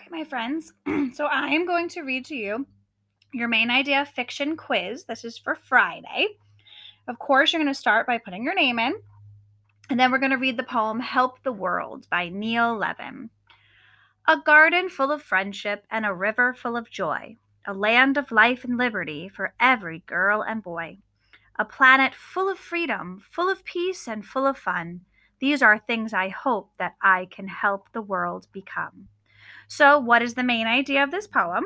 Okay, my friends. So I am going to read to you your main idea fiction quiz. This is for Friday. Of course, you're going to start by putting your name in, and then we're going to read the poem Help the World by Neil Levin. A garden full of friendship and a river full of joy. A land of life and liberty for every girl and boy. A planet full of freedom, full of peace, and full of fun. These are things I hope that I can help the world become. So, what is the main idea of this poem?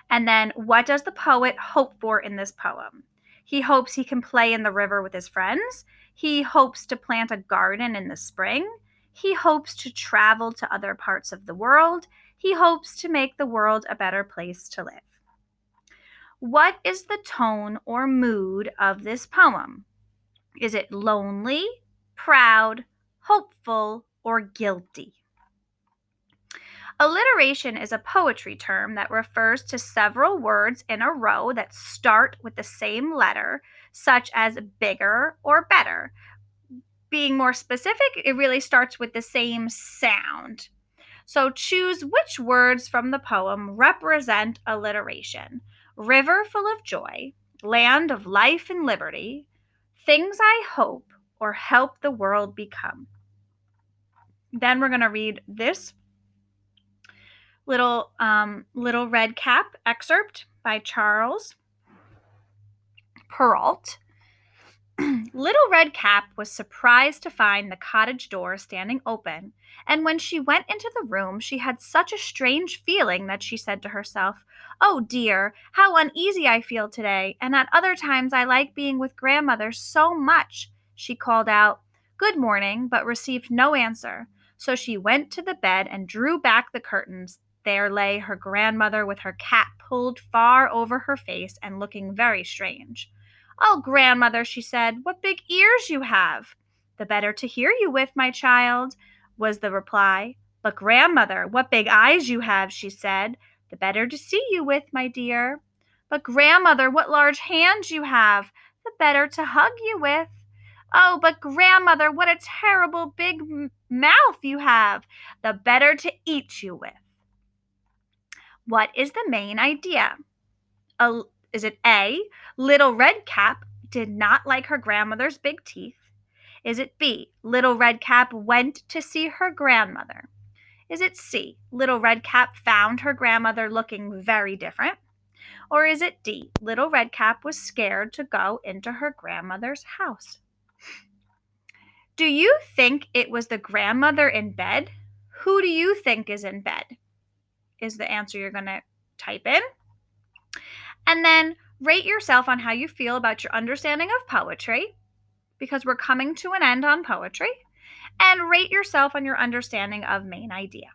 And then, what does the poet hope for in this poem? He hopes he can play in the river with his friends. He hopes to plant a garden in the spring. He hopes to travel to other parts of the world. He hopes to make the world a better place to live. What is the tone or mood of this poem? Is it lonely, proud, hopeful, or guilty? Alliteration is a poetry term that refers to several words in a row that start with the same letter, such as bigger or better. Being more specific, it really starts with the same sound. So choose which words from the poem represent alliteration. River full of joy, land of life and liberty, things I hope, or help the world become. Then we're going to read this little Red Cap excerpt by Charles Perrault. Little Red Cap was surprised to find the cottage door standing open, and when she went into the room, she had such a strange feeling that she said to herself, "Oh dear, how uneasy I feel today, and at other times I like being with grandmother so much." She called out, "Good morning," but received no answer. So she went to the bed and drew back the curtains. There lay her grandmother with her cap pulled far over her face and looking very strange. "Oh, grandmother," she said, "what big ears you have!" "The better to hear you with, my child," was the reply. "But grandmother, what big eyes you have," she said. "The better to see you with, my dear." "But grandmother, what large hands you have," "The better to hug you with." "Oh, but grandmother, what a terrible big mouth you have," "The better to eat you with." What is the main idea? Is it A, Little Red Cap did not like her grandmother's big teeth? Is it B, Little Red Cap went to see her grandmother? Is it C, Little Red Cap found her grandmother looking very different? Or is it D, Little Red Cap was scared to go into her grandmother's house? Do you think it was the grandmother in bed? Who do you think is in bed? Is the answer you're going to type in. And then rate yourself on how you feel about your understanding of poetry, because we're coming to an end on poetry, and rate yourself on your understanding of main idea.